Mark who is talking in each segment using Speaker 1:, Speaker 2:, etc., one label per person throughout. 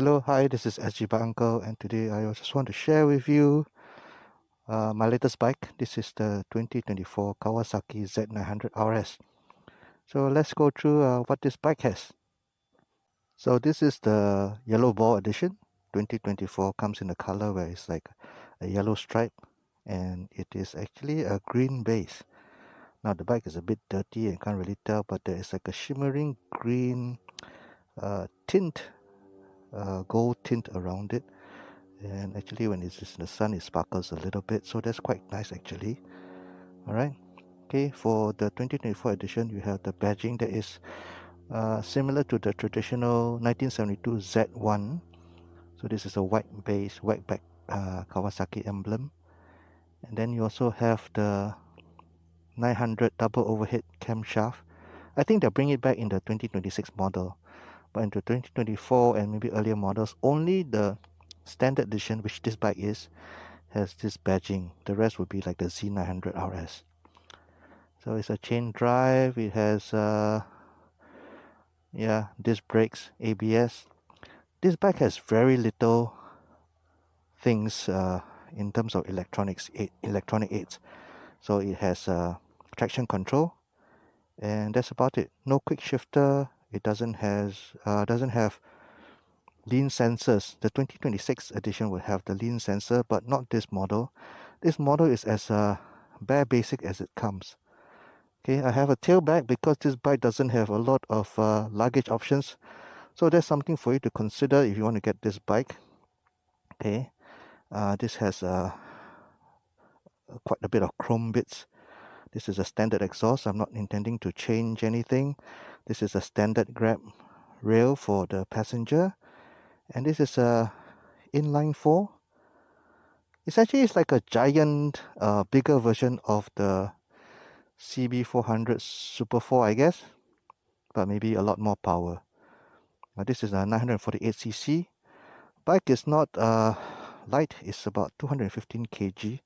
Speaker 1: Hello, hi, this is SG by Uncle, and today I just want to share with you my latest bike. This is the 2024 Kawasaki Z900RS. So let's go through what this bike has. So this is the yellow ball edition. 2024 comes in a color where it's like a yellow stripe, and it is actually a green base. Now the bike is a bit dirty and can't really tell, but there is like a shimmering green tint, gold tint around it. And actually when it's in the sun it sparkles a little bit, so that's quite nice actually. Alright, okay, for the 2024 edition you have the badging that is similar to the traditional 1972 Z1. So this is a white base, white back Kawasaki emblem, and then you also have the 900 double overhead camshaft. I think they'll bring it back in the 2026 model, but in the 2024 and maybe earlier models, only the standard edition, which this bike is, has this badging. The rest would be like the Z900RS. So it's a chain drive. It has disc brakes, ABS. This bike has very little things in terms of electronic aids. So it has traction control, and that's about it. No quick shifter. It doesn't have lean sensors. The 2026 edition will have the lean sensor, but not this model. This model is as bare basic as it comes. Okay, I have a tail bag because this bike doesn't have a lot of luggage options. So that's something for you to consider if you want to get this bike. Okay, this has quite a bit of chrome bits. This is a standard exhaust. I'm not intending to change anything. This is a standard grab rail for the passenger. And this is a inline 4. Essentially, it's like a giant, bigger version of the CB400 Super 4, I guess, but maybe a lot more power. This is a 948cc. Bike is not light, it's about 215 kg.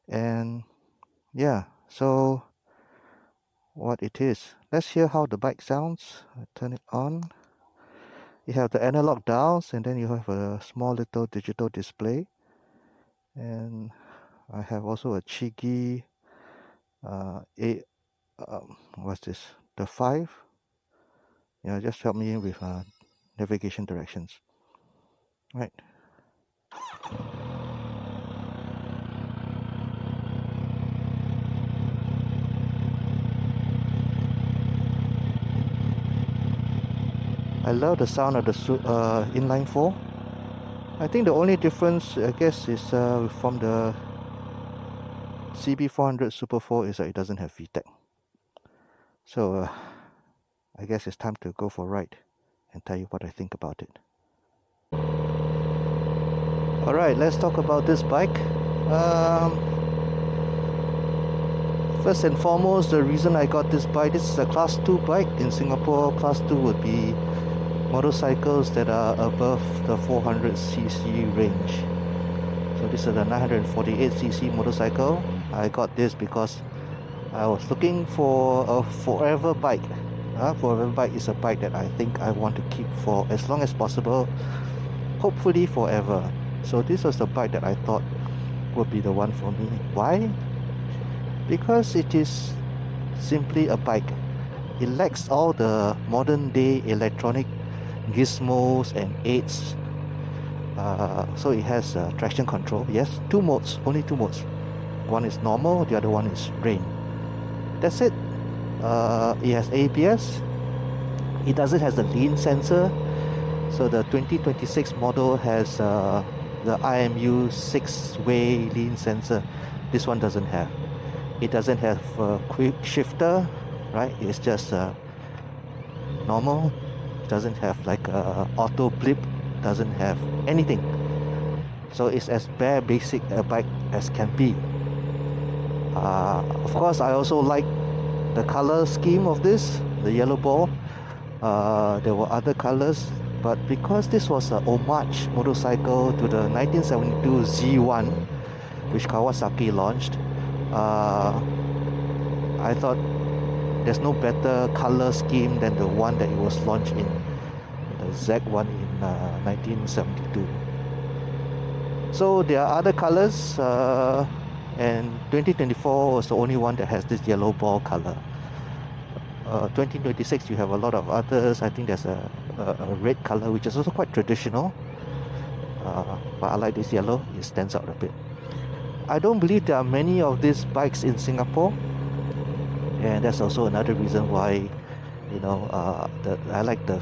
Speaker 1: And yeah, so what it is. Let's hear how the bike sounds. I turn it on. You have the analog dials, and then you have a small little digital display. And I have also a cheeky what's this? The 5. Yeah, just help me with navigation directions. Right. I love the sound of the inline 4. I think the only difference, I guess, is from the CB400 Super 4 is that it doesn't have VTEC. So I guess it's time to go for a ride and tell you what I think about it. Alright, let's talk about this bike. First and foremost, the reason I got this bike, this is a class 2 bike. In Singapore, class 2 would be motorcycles that are above the 400cc range. So this is a 948cc motorcycle. I got this because I was looking for a forever bike. Forever bike is a bike that I think I want to keep for as long as possible, hopefully forever. So this was the bike that I thought would be the one for me. Why? Because it is simply a bike. It lacks all the modern day electronic gizmos and aids. So it has traction control. Yes, 2 modes, only 2 modes. One is normal, the other one is rain. That's it. It has ABS. It doesn't have the lean sensor. So the 2026 model has the IMU 6-way lean sensor. This one doesn't have. It doesn't have a quick shifter, right? It's just normal. It doesn't have like a auto blip. Doesn't have anything. So it's as bare basic a bike as can be. Of course, I also like the color scheme of this, the yellow ball. There were other colors, but because this was a homage motorcycle to the 1972 Z1, which Kawasaki launched, I thought there's no better color scheme than the one that it was launched in, the Z1 in 1972. So there are other colors, and 2024 was the only one that has this yellow ball color. 2026 you have a lot of others. I think there's a red color which is also quite traditional, but I like this yellow. It stands out a bit. I don't believe there are many of these bikes in Singapore, and that's also another reason why, you know, I like the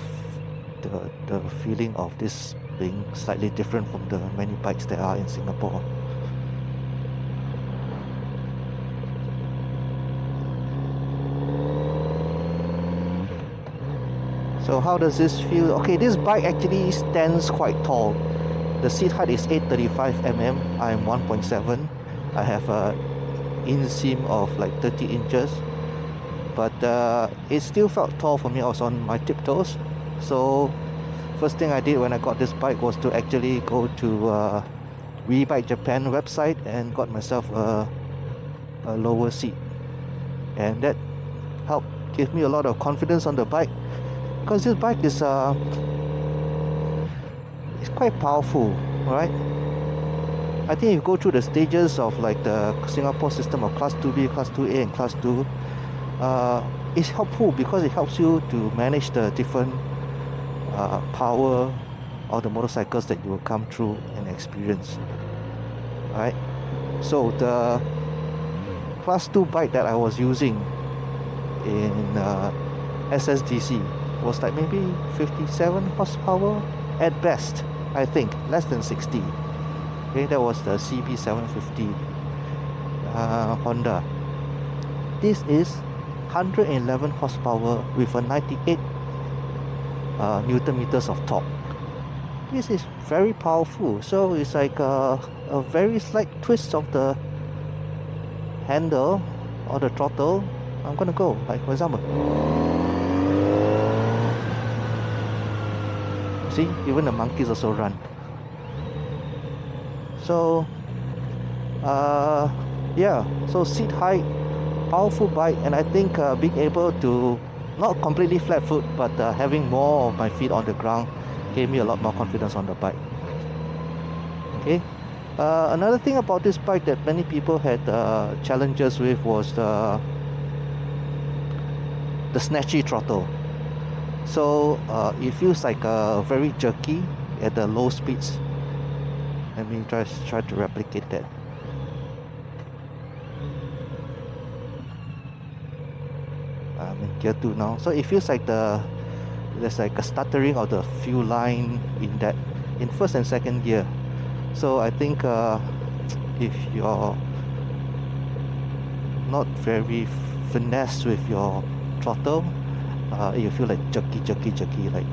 Speaker 1: feeling of this being slightly different from the many bikes that are in Singapore. So how does this feel? Okay, this bike actually stands quite tall. The seat height is 835 mm. I'm 1.7. I have a inseam of like 30 inches, but it still felt tall for me. I was on my tiptoes. So first thing I did when I got this bike was to actually go to We Bike Japan website and got myself a lower seat, and that helped give me a lot of confidence on the bike, because this bike is it's quite powerful, right? I think if you go through the stages of like the Singapore system of Class 2B, Class 2A and Class 2, it's helpful because it helps you to manage the different power of the motorcycles that you will come through and experience, right? So the Class 2 bike that I was using in SSDC was like maybe 57 horsepower at best, I think, less than 60. Okay, that was the CB750 Honda. This is 111 horsepower with a 98 Newton meters of torque. This is very powerful. So it's like a very slight twist of the handle or the throttle. I'm gonna go, like for example, see, even the monkeys also run. So yeah, so seat height, powerful bike, and I think being able to not completely flat foot, but having more of my feet on the ground gave me a lot more confidence on the bike. Okay, another thing about this bike that many people had challenges with was the snatchy throttle. So it feels like very jerky at the low speeds. Let me try to replicate that. I'm in gear 2 now, so it feels like there's like a stuttering of the fuel line in first and second gear. So I think if you're not very finesse with your throttle, you feel like jerky, like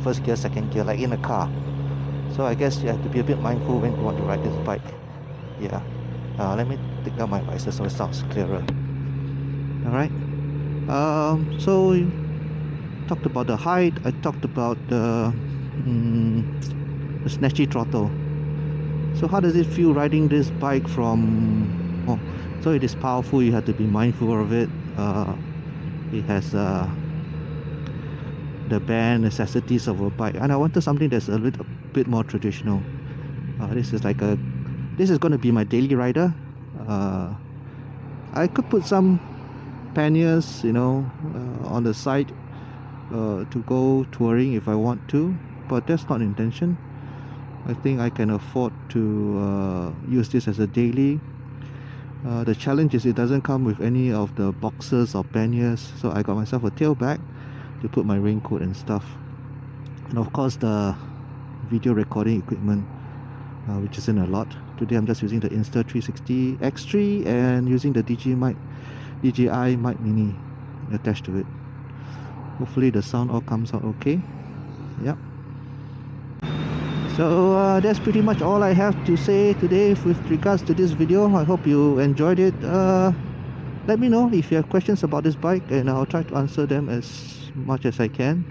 Speaker 1: first gear, second gear, like in a car. So I guess you have to be a bit mindful when you want to ride this bike. Yeah. Let me take down my visor so it sounds clearer. Alright. So we talked about the height. I talked about the snatchy throttle. So how does it feel riding this bike from... Oh, so it is powerful. You have to be mindful of it. It has the bare necessities of a bike, and I wanted something that's a little bit more traditional. This is going to be my daily rider. I could put some panniers, you know, on the side to go touring if I want to, but that's not intention. I think I can afford to use this as a daily. The challenge is it doesn't come with any of the boxes or panniers, so I got myself a tail bag to put my raincoat and stuff, and of course the video recording equipment, which isn't a lot. Today I'm just using the Insta360 X3 and using the DJI Mic Mini attached to it. Hopefully the sound all comes out okay. Yep. So that's pretty much all I have to say today with regards to this video. I hope you enjoyed it. Let me know if you have questions about this bike, and I'll try to answer them as much as I can.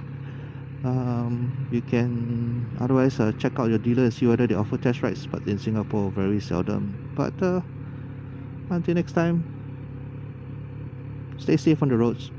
Speaker 1: You can otherwise check out your dealer and see whether they offer test rides, but in Singapore very seldom. But until next time, stay safe on the roads.